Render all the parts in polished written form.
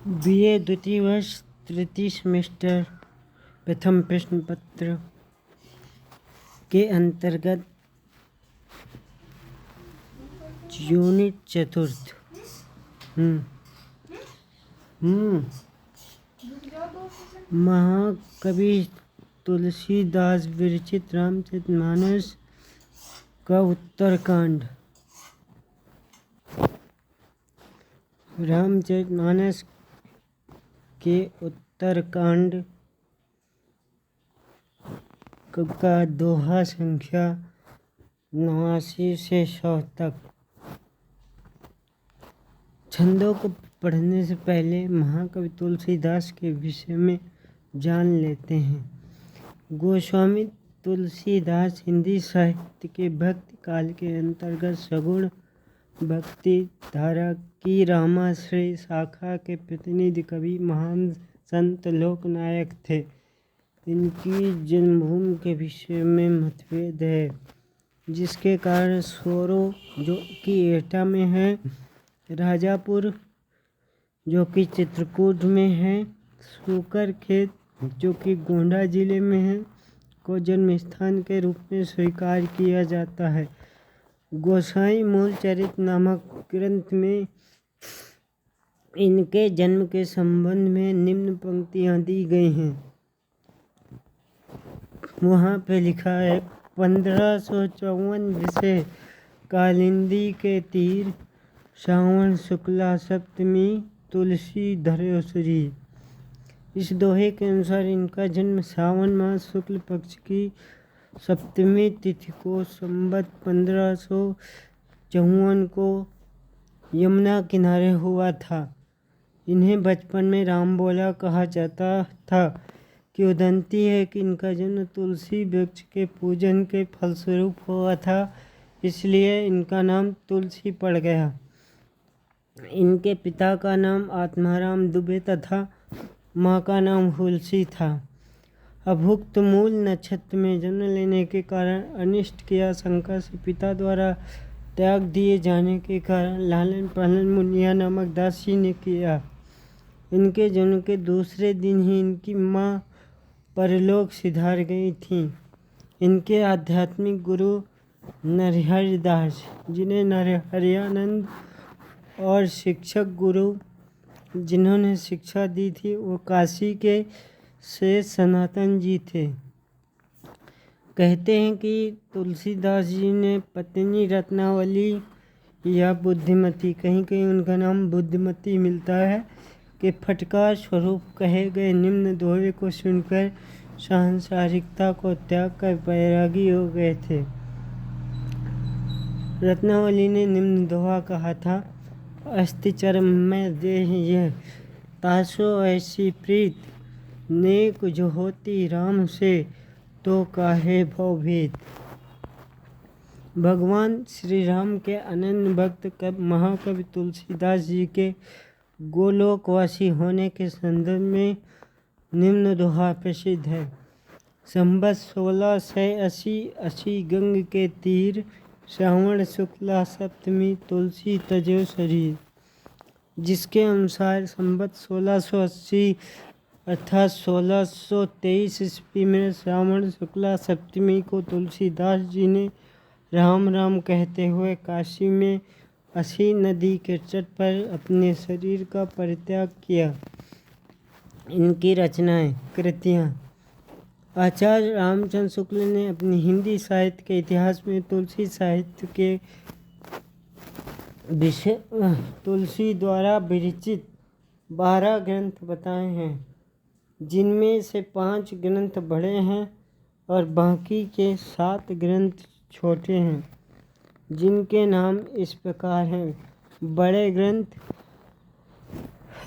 BA द्वितीय वर्ष तृतीय सेमेस्टर प्रथम प्रश्न पत्र के अंतर्गत यूनिट चतुर्थ महाकवि तुलसीदास विरचित रामचरितमानस का उत्तरकांड। रामचरितमानस के उत्तरकांड का दोहा संख्या 89 से 100 तक। छंदों को पढ़ने से पहले महाकवि तुलसीदास के विषय में जान लेते हैं। गोस्वामी तुलसीदास हिंदी साहित्य के भक्ति काल के अंतर्गत सगुण भक्ति धारा की रामाश्रय शाखा के प्रतिनिधि कवि, महान संत, लोकनायक थे। इनकी जन्मभूमि के विषय में मतभेद है, जिसके कारण सोरो जो कि एटा में है, राजापुर जो कि चित्रकूट में है, सूकर खेत जो कि गोंडा जिले में है, को जन्म स्थान के रूप में स्वीकार किया जाता है। गोसाई मूल चरित नामक ग्रंथ में इनके जन्म के संबंध में निम्न पंक्तियां दी गई हैं। वहाँ पे लिखा है, 1554 विषय कालिंदी के तीर, श्रावण शुक्ला सप्तमी तुलसी धर्यो श्री। इस दोहे के अनुसार इनका जन्म सावन मास शुक्ल पक्ष की सप्तमी तिथि को संवत 1554 को यमुना किनारे हुआ था। इन्हें बचपन में रामबोला कहा जाता था। किंवदंती है कि इनका जन्म तुलसी वृक्ष के पूजन के फलस्वरूप हुआ था, इसलिए इनका नाम तुलसी पड़ गया। इनके पिता का नाम आत्माराम दुबे तथा माँ का नाम हुलसी था। अभुक्त मूल नक्षत्र में जन्म लेने के कारण अनिष्ट की आशंका से पिता द्वारा त्याग दिए जाने के कारण लालन पालन मुनिया नामक दासी ने किया। इनके जन्म के दूसरे दिन ही इनकी माँ परलोक सिधार गई थीं। इनके आध्यात्मिक गुरु नरहरिदास, जिन्हें नरहरियानंद, और शिक्षक गुरु जिन्होंने शिक्षा दी थी वो काशी के से सनातन जी थे। कहते हैं कि तुलसीदास जी ने पत्नी रत्नावली या बुद्धिमती, कहीं कहीं उनका नाम बुद्धिमती मिलता है, के फटकार स्वरूप कहे गए निम्न दोहे को सुनकर सांसारिकता को त्याग कर बैरागी हो गए थे। रत्नावली ने निम्न दोहा कहा था, अस्ति चरम में देह यह, तासो ऐसी प्रीत, नेक जो होती राम से, तो काहे भवभीत। भगवान श्री राम के अनन्य भक्त महाकवि तुलसीदास जी के गोलोकवासी होने के संदर्भ में निम्न दोहा प्रसिद्ध है। संवत 1680 गंग के तीर, श्रावण शुक्ला सप्तमी तुलसी तजो शरीर। जिसके अनुसार संवत 1680 अर्थात 1623 ईस्वी में श्रावण शुक्ला सप्तमी को तुलसीदास जी ने राम राम कहते हुए काशी में असी नदी के तट पर अपने शरीर का परित्याग किया। इनकी रचनाएं कृतियाँ। आचार्य रामचंद्र शुक्ल ने अपनी हिंदी साहित्य के इतिहास में तुलसी साहित्य के विषय तुलसी द्वारा विरचित 12 ग्रंथ बताए हैं, जिनमें से 5 ग्रंथ बड़े हैं और बाकी के 7 ग्रंथ छोटे हैं, जिनके नाम इस प्रकार हैं। बड़े ग्रंथ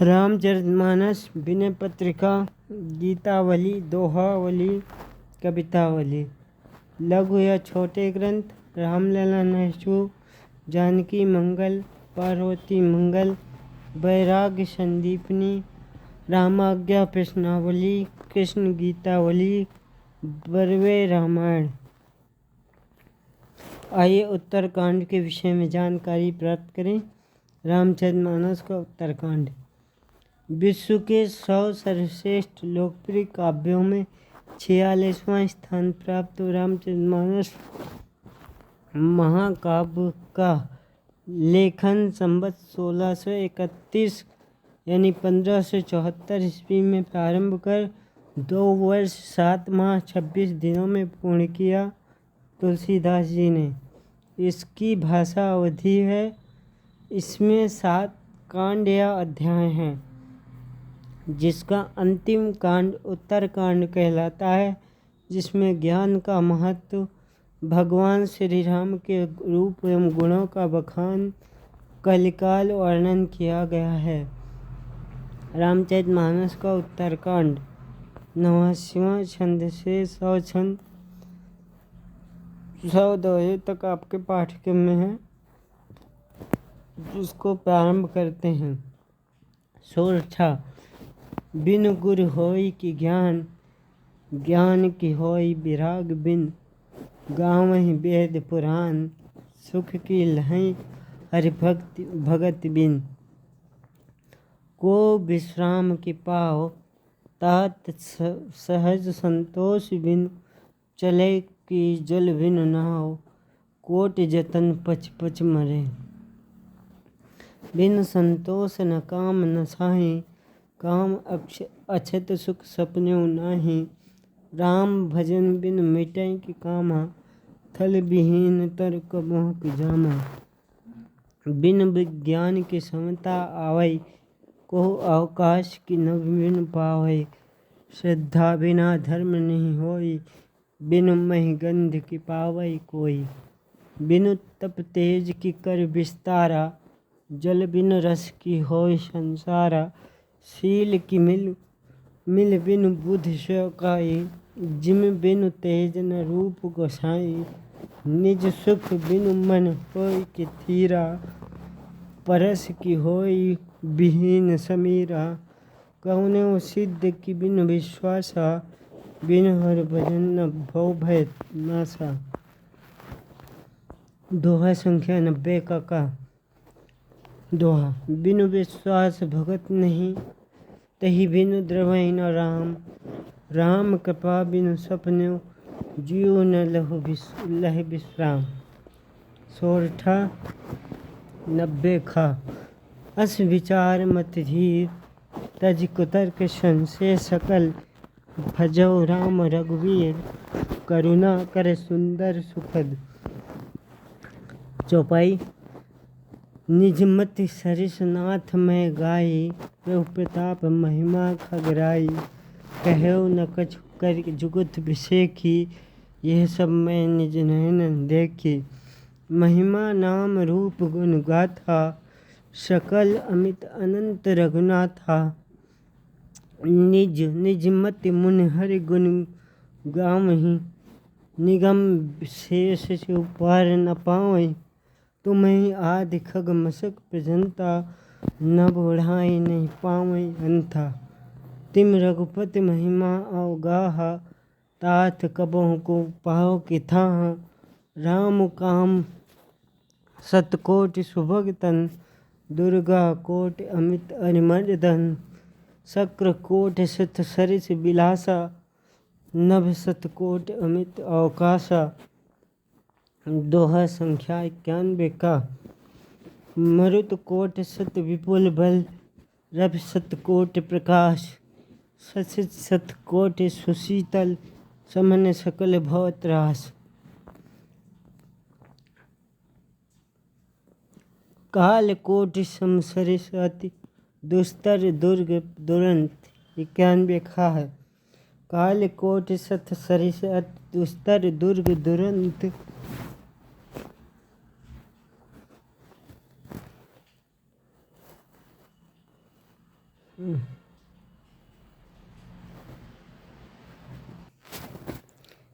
रामचरितमानस, विनय पत्रिका, गीतावली, दोहावली, कवितावली। लघु या छोटे ग्रंथ रामलला नैषधि, जानकी मंगल, पार्वती मंगल, वैराग्य संदीपनी, रामाज्ञा प्रश्नावली, कृष्ण गीतावली, बरवे रामायण। आइए उत्तरकांड के विषय में जानकारी प्राप्त करें। रामचरितमानस का उत्तरकांड। विश्व के 100 सर्वश्रेष्ठ लोकप्रिय काव्यों में 46वां स्थान प्राप्त रामचरितमानस महाकाव्य का लेखन संवत 1631 यानी 1574 ईस्वी में प्रारंभ कर 2 वर्ष 7 माह 26 दिनों में पूर्ण किया तुलसीदास जी ने। इसकी भाषा अवधी है। इसमें 7 कांड या अध्याय हैं, जिसका अंतिम कांड उत्तरकांड कहलाता है, जिसमें ज्ञान का महत्व, भगवान श्री राम के रूप एवं गुणों का बखान, कलिकाल वर्णन किया गया है। रामचरितमानस का उत्तरकांड 89वां छंद से 100 छंद 100 दोहे तक आपके पाठ्यक्रम में है, जिसको प्रारंभ करते हैं। सोरठा। बिन गुर होई कि ज्ञान, ज्ञान की होई विराग बिन, गावहि वेद पुराण, सुख की लहई हरि भगत बिन। को विश्राम की पाओ, तात सहज संतोष बिन, चले की जल बिन नाव, कोट जतन पच पच मरे। बिन संतोष न काम न साही, काम अछत सुख सपन्यों नाही। राम भजन बिन मिटै की कामा, थल विहीन तर कबहुँ की जामा। बिन विज्ञान की समता आवै, को अवकाश की न बिन पावै। श्रद्धा बिना धर्म नहीं होई, बिन महि गंध की पावै कोई। बिनु तप तेज की कर विस्तारा, जल बिन रस की होय संसारा। शील की मिल बिनु बुद्धि शौकाई, जिम बिनु तेज न रूप गोसाई। निज सुख बिनु मन होय कि थीरा, परस की होय विहीन समीरा। कहुनहु सिद्ध की बिनु विश्वासा, बिनु हर भजन न भव भय नासा। दोहा संख्या 90 का दोहा। बिनु विश्वास भगत नहीं, तही बिनु द्रवहि न राम। राम कृपा बिनु सपन्यों, जियो न लह विश्राम। सोरठा 90 खा। अस विचार मत धीर, तज कुतर्क संशय सकल। भजौ राम रघुवीर, करुणा कर सुंदर सुखद। चौपाई। निज मति सरिस नाथ में गाई, प्रभु प्रताप महिमा खगराई। कहो न कछु कर जुगत विसेखी, यह सब मैं निज नयन देखी। महिमा नाम रूप गुण गाथा, सकल अमित अनंत रघुनाथा। निज निज मति मुनि हरि गुण गावहीं, निगम शेष शिव पार न पावहीं। तुम्हें आदि खग मसक प्रजंता, नभ ओढ़ाई नहीं पावहीं अंथा। तिम रघुपति महिमा अवगाहा, तात कबहुँ को पाओ कि थाहा। राम काम सतकोटि सुभग तन, दुर्गा कोटि अमित अरिमर्दन। शक्र कोटि शत सरिस बिलासा, नभ शतकोटि अमित अवकाशा। दोहा संख्या 91 का। मरुत कोटि शत विपुल बल, रवि शतकोटि प्रकाश। शशि शतकोटि सुशीतल, समन सकल भव त्रास। काल कोटि सम सरिस अति, दुस्तर दुर्ग दुरंत। 91 खा है। काल कोटि सत सरिस अति, दुस्तर दुर्ग दुरंत।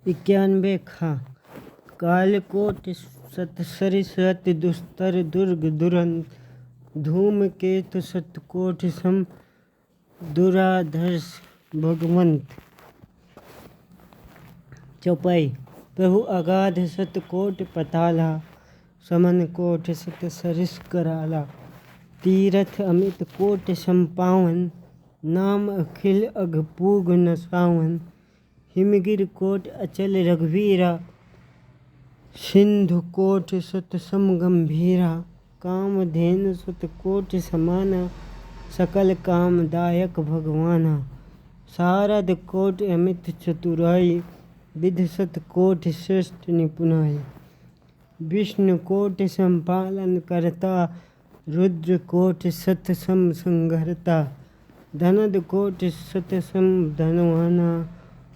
इक्यानवे खा। काल कोटि सत सरिस अति, दुस्तर दुर्ग दुरंत। धूमकेतु शतकोटि सम, दुराधर्ष भगवंत। चौपाई। प्रभु अगाध शतकोटि पताला, समन कोटि शत सरिस कराला। तीरथ अमित कोटि सम पावन, नाम अखिल अघपूग न सावन, हिमगिर कोट अचल रघुवीरा, सिंधु कोट सतसम गंभीरा, कामधेनु सुत कोट समाना, सकल कामदायक भगवाना, शारद कोट अमित चतुराई, विधि सत कोट श्रेष्ठ निपुणाई, विष्णु कोट संपालन करता, रुद्र कोट सत सम संघरता, धनद कोट सत सम धनवाना,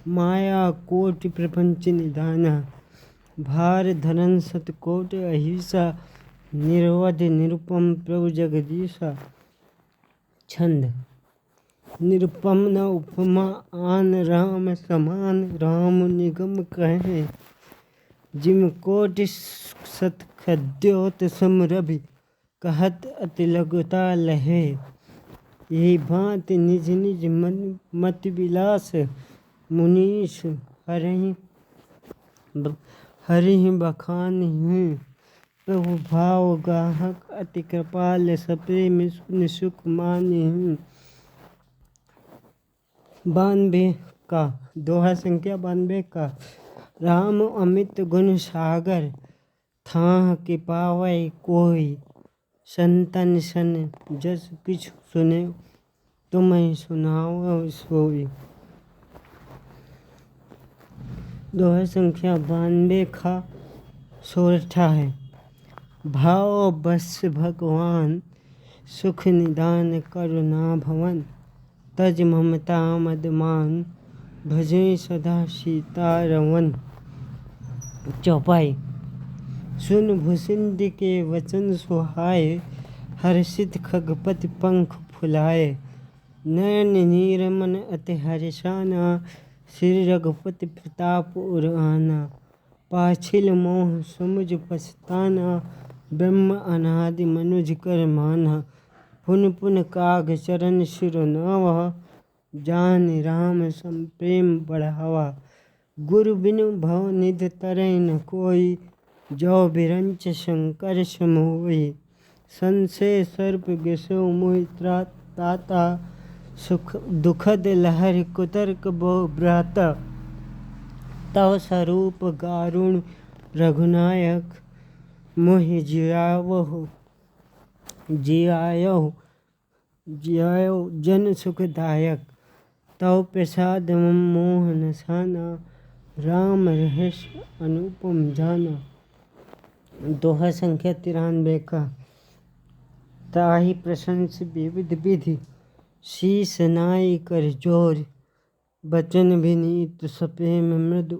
माया कोट प्रपंच निधाना, भार धरन सत कोट अहिसा, निर्वध निरुपम प्रभु जगदीशा। छंद। निरुपम न उपमा आन राम समान, राम निगम कहे जिम कोट सत खद्योत समरभि, कहत अति लघुता लहे। यही भांत निज निज मन मत विलास, मुनीश हरिहि बखानहि। प्रभु भाव गाहक अति कृपाल, सपे निसुख मानहि। 92 का दोहा संख्या 92 का। राम अमित गुण सागर, थाह कि पावै कोई। संतन सन जस किछु सुने, तुम्हें सुनाओ सोई। दोहा संख्या 92 का सोरठा है। भाव बस भगवान, सुख निदान करुणा भवन। तज ममता मदमान, भजें सदा सीता रमन। चौपाई। सुन भूसिंद के वचन सुहाए, हर्षित खगपति पंख फुलाए। नयन नीरमन अति हर्षाना, श्री रघुपति प्रताप उर आना। पाछिल मोह समुझ पछताना, ब्रह्म अनादि मनुज कर माना। पुन पुन काग चरण शिरोनावा, जान राम सम प्रेम बढ़ावा। गुरु बिनु भव निधि तरइ न कोई, जो बिरंच शंकर सम होई। संशय सर्प गसौ मोहि त्राता, सुख दुखद लहरि कुतर्क बहु भ्राता। तव स्वरूप गारुण रघुनायक, मोहि जियायो जन सुखदायक। तव प्रसाद मम मोह नसाना, राम रहस्य अनुपम जाना। दोहा संख्या 93 का। ताहि प्रशंस विविध विधि, शीस नाई कर जोर। बचन विनीत सप्रेम मृदु,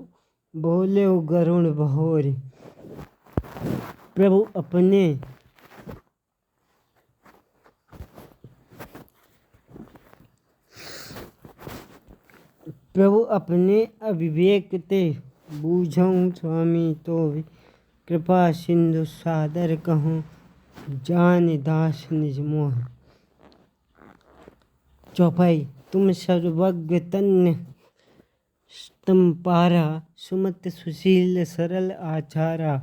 बोले गरुण बहोर। प्रभु अपने अविवेक ते, बूझऊँ स्वामी तोहि। कृपा सिंधु सादर कहूँ, जान दास निज मोह। चौपाई। तुम सर्वज्ञ तन्य तम पारा, सुमत सुशील सरल आचारा।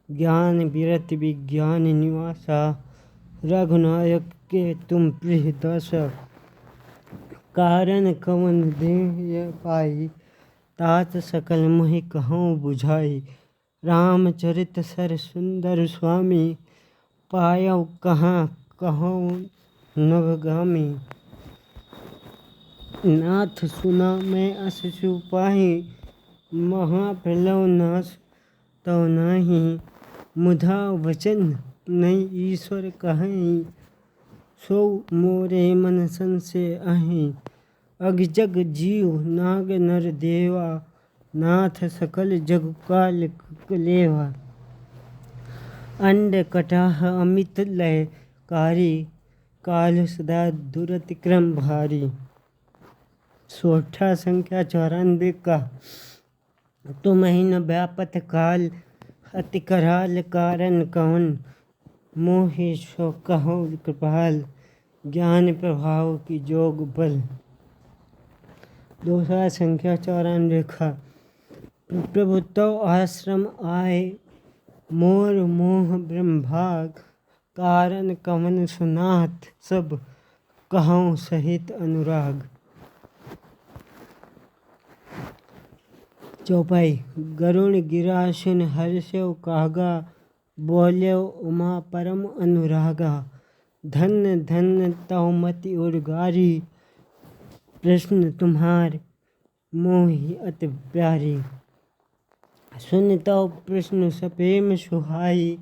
ज्ञान विरत विज्ञान निवासा, रघुनायक के तुम प्रिय दासा। कारण कवन देह पाई, तात सकल मोहि कहूँ बुझाई। रामचरित सर सुंदर स्वामी, पायौ कहाँ कहूँ नवगामी। नाथ सुना मैं अस सिपाही, महाप्रलव नाश तव नाही। मुधा वचन नहीं ईश्वर कहीं, सो मोरे मन संशय अहीं। अग जग जीव नाग नर देवा, नाथ सकल जग काल कलेवा। अंड कटाह अमित लय कारी, काल सदा दुरतिक्रम भारी। सोठा संख्या 94 का। तुम्हि न व्यापत काल, अति कराल कारण कवन। मोहि सो कहो कृपाल, ज्ञान प्रभाव की जोग बल। दोहा संख्या 94 का। प्रभु तव आश्रम आए, मोर मोह ब्रह्म भाग। कारण कवन सुनाथ सब, कहाऊँ सहित अनुराग। चौपाई। गरुण गिरा सुन हर्षो कागा, बोल्यो उमा परम अनुरागा। धन्य धन्य तव मति उर्गारी, प्रश्न तुम्हार मोहि अति प्यारी। सुन तव प्रश्न सप्रेम सुहाई,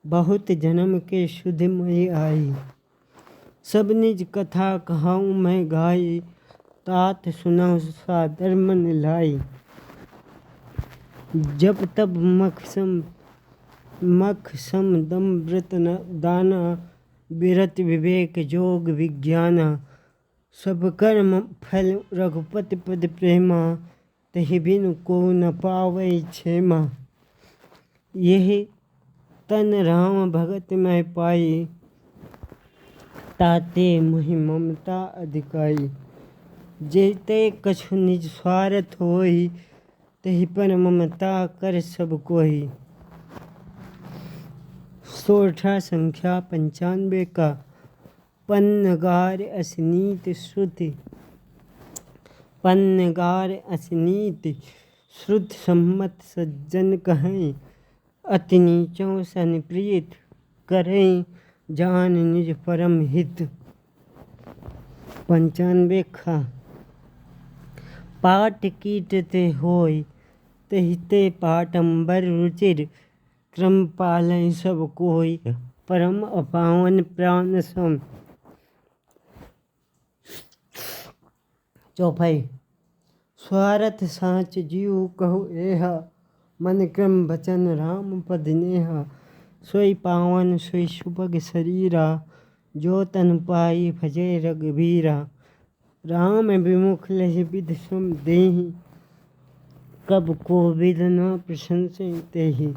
बहुत जन्म के सुध मई आई। सब निज कथा कहाऊँ मैं गाई, तात सुनहु सादर मन लाई। जप तप मख सम दम व्रत दाना, विरत विवेक जोग विज्ञाना। सब कर्म फल रघुपति पद प्रेमा, तहि बिनु को न पावै क्षेमा। यही तन राम भगत मैं पाई, ताते मोहि ममता अधिकाई। जेते कछु निज स्वार्थ होई, तहि पर ममता कर सब कोई। सोरठा संख्या 95 का। पन्नगार असनीत श्रुति। पन्नगार असनीत श्रुत सम्मत सज्जन कहें, अति नीचों सन प्रीत करें, जान निज परम हित। 95 खा। पाट कीटते होय, तहिते पाटंबर रुचिर, क्रम पालें सब कोई, परम अपावन प्राण सम। चौपाई। स्वार्थ साँच जीव कहु एहा, मन क्रम वचन राम पद नेहा। सोई पावन सोई सुभग शरीरा, जो तन पाई भजे रघुबीरा। राम विमुख लहि विध सम देहि, कब को विध न प्रशंसै तेहि।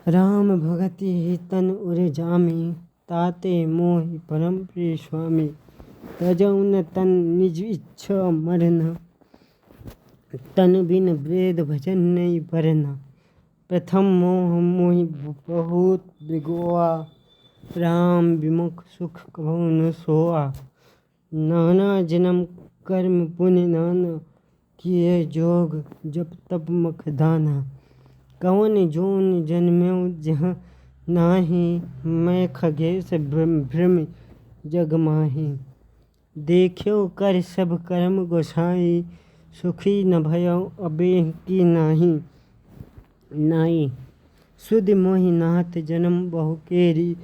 राम भगति ही तन उर जामी, ताते मोहि परम प्रिय स्वामी। तजौ न तन निज इच्छा मरना, तन बिन वेद भजन नहीं बरना। प्रथम मोह मोहि बहुत बिगोआ, राम विमुख सुख कबहु न सोआ। नाना जन्म कर्म पुण्य नाना, किए जोग जप तप मख दाना। कवन जोन जन्म्यो जहाँ नाही, मैं खगेश भ्रम जग माही। देखियो कर सब कर्म गोसाई, सुखी न भयो अबेह की नाही। नाई सुध मोहि नाथ जन्म बहु केरी,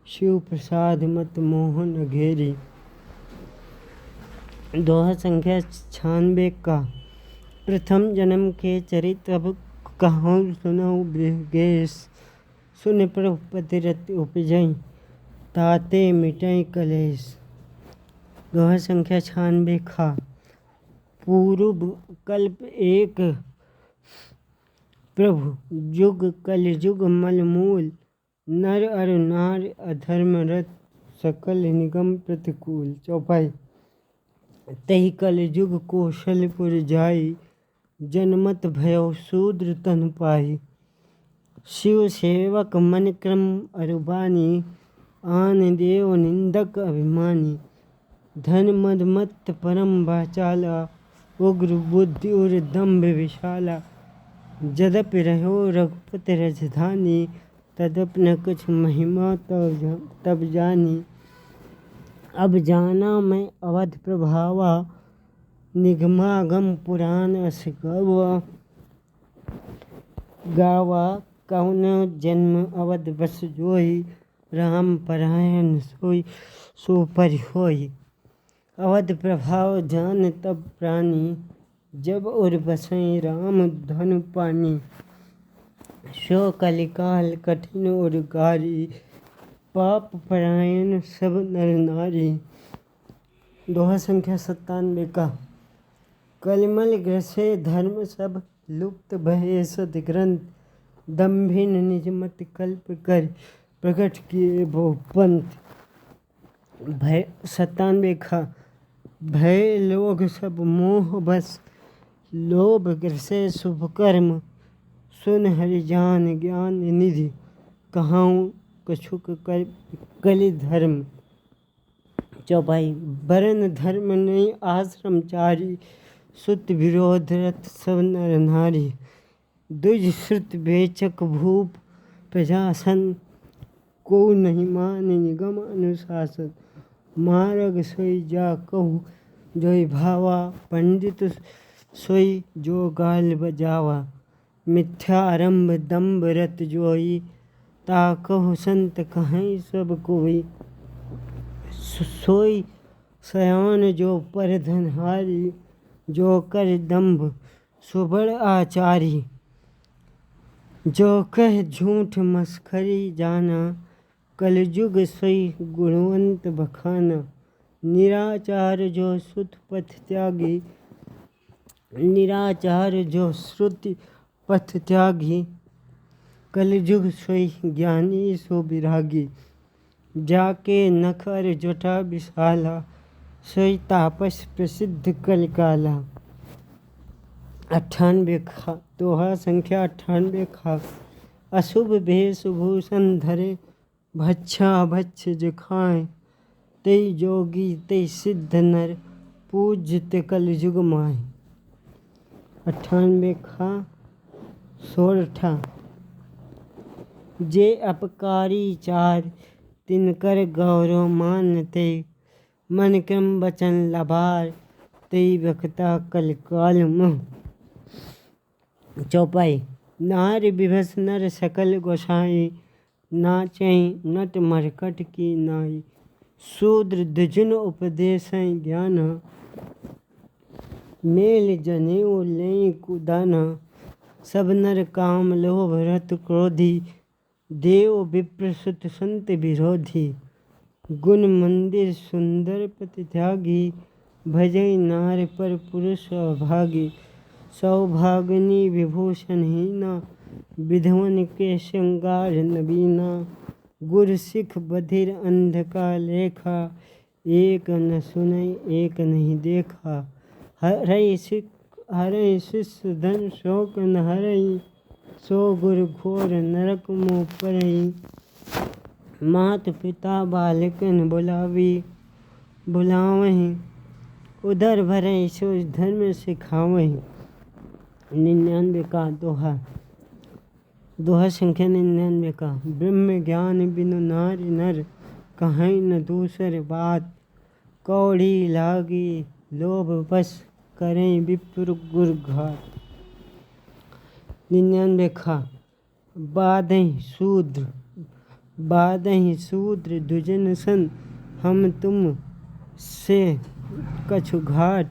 शिव प्रसाद मत मोह न घेरी। दोहा संख्या 96 का। प्रथम जन्म के चरित अब कहूँ सुनऊ बृहगेश, सुन प्रभु पति रति उपजई, ताते मिटई कलेश। दोहा संख्या 96 खा। पूर्व कल्प एक प्रभु, जुग कल युग मल मूल। नर अर नार अधर्म रत, सकल निगम प्रतिकूल। चौपाई। तहि कल युग कौशलपुर जाई, जनमत भयो शूद्र तन पाई। शिव सेवक मन क्रम अरुबानी, आन देव निंदक अभिमानी। धन मद मत्त परम वाचाला, उग्र बुद्धि उर दम्भ विशाला। यद्यपि रहो रघुपति राजधानी, तदपि न कुछ महिमा तब जानी। अब जाना मैं अवध प्रभावा, निगमागम पुराण अस गावा। कौनो जन्म अवध बस जोई, राम परायण सोई सो परि होई। अवध प्रभाव जान तब प्राणी, जब उर बसई राम धनु पानी। सो कलिकाल कठिन उर गारी, पाप परायण सब नर नारी। दोहा संख्या 97 का। कलिमल ग्रसे धर्म सब, लुप्त भये सद्ग्रंथ। दम्भिन निज मत कल्प कर, प्रकट किए बहु पंथ। भय 97 खा। भय लोग सब मोह बस, लोभ ग्रसे शुभ कर्म। सुन हरि जान ज्ञान निधि, कहाऊँ कछुक कलि धर्म। चौपाई। वर्ण धर्म नहीं आश्रमचारी, सुत विरोध रत सब नर नारी। द्विज श्रुत बेचक भूप प्रजासन, को नहीं माने निगम अनुशासन। मार्ग सोई जा कहूँ जोई भावा, पंडित सोई जो गाल बजावा। मिथ्या आरंभ दम्भ रत जोई, ता कहु संत कहें सब कोई। सोई सयान जो पर धनहारी, जो कर दम्भ सुबड़ आचारी। जो कह झूठ मस्खरी जाना, कलयुग सोई गुणवंत बखाना। निराचार जो सुत पथ त्यागी, निराचार जो श्रुति पथ त्यागी। कलयुग सोई ज्ञानी सो विरागी। जाके नख अर जटा विशाला, सोई तापस प्रसिद्ध कलिकाला। 98 खा दोहा संख्या 98 खा। अशुभ वेशभूषण धरे, भच्छा भक्ष खाएं। तेई जोगी तेई सिद्ध नर, पूज्यते कलयुग माए। 98 खा। सोरठा। जे अपकारी चार, तिनकर गौरव मानते। मन क्रम वचन लबार, तेई बखता कलिकाल मुँह। चौपाई। नार विभस नर सकल गोसाई, नाचें नट मरकट की नाई। शूद्र द्विजन उपदेशें ज्ञान, मेल जनेऊ लें कुदाना। सब नर काम लोभ रत क्रोधी, देव विप्र सुत संत विरोधी। गुण मंदिर सुंदर पति त्यागी, भजई नार पर पुरुष अभागी। सौभाग्नि विभूषण हीना, विधवन के श्रृंगार नवीना। गुर सिख बधिर अंध का लेखा, एक न सुनई एक नहीं देखा। हरई शिष्य धन शोक न हरई, सो गुर घोर नरक मुँह परई। मात पिता बालकन बुलावहीं, उदर भरई सो धर्म सिखावहीं। 99 का दोहा। दोहा संख्या 99 का। ब्रह्म ज्ञान बिनु नारि नर, कहीं न दूसर बात। कौड़ी लागी लोभ बस, करें विप्र गुर घात। 99 खा। बाधहीं शूद्र दुजन सन, हम तुम से कछु घाट।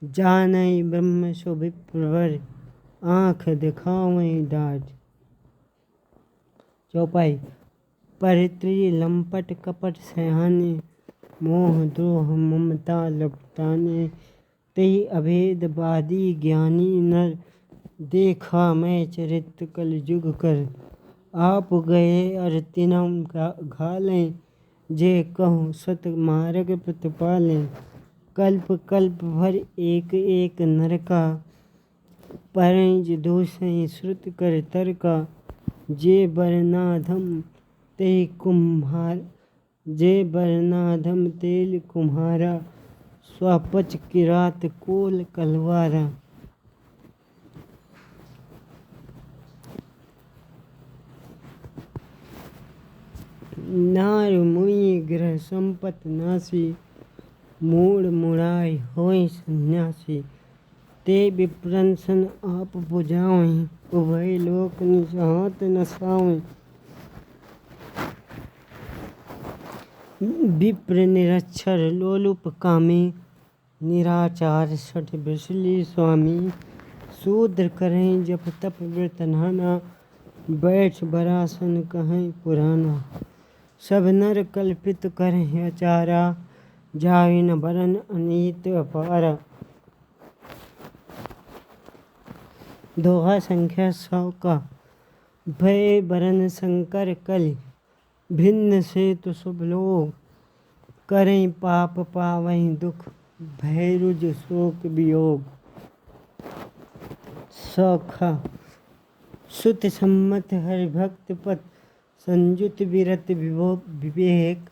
जानई ब्रह्म सो विप्रवर, आँख दिखावहीं डाँट। चौपाई। परित्री लंपट कपट सयाने, मोह द्रोह ममता लपटाने। तेई अभेद वादी ज्ञानी नर, देखा मैं चरित्र कलयुग कर। आप गए अर तिनम घालें, जे कहूँ सत मार्ग प्रतिपालें। कल्प कल्प भर एक एक नरका, परंज दूसई श्रुत कर तरका। जे बरनाधम तेल कुम्हारा, स्वपच किरात कोल कलवारा। नार मुई ग्रह संपत नासी, मूड मुड़ाई होई सन्यासी। ते विप्रन सन आप बुझावहीं, उभय लोक निचाहत नसावहीं। विप्र निरक्षर लोलुप कामी, निराचार सठ बिसली स्वामी। शूद्र करें जप तप व्रत नाना, बैठ बरासन कहें पुराना। सब नर कल्पित करें अचारा, जाहि न बरन अनीत अपारा। दोहा संख्या 100 का। भय बरन संकर कलि, भिन्न से तो शुभ लोग। करें पाप पावहीं दुख, भय रुज शोक वियोग। सौखा। सुत सम्मत हरिभक्त पथ, संयुत विरत विवेक।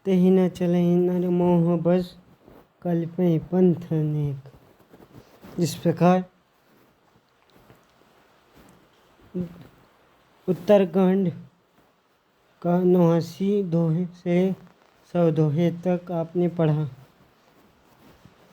तेहि न चलहि नर मोह बस, कल्पहि पंथ अनेक। इस प्रकार उत्तरकांड का 89 दोहे से 100 दोहे तक आपने पढ़ा।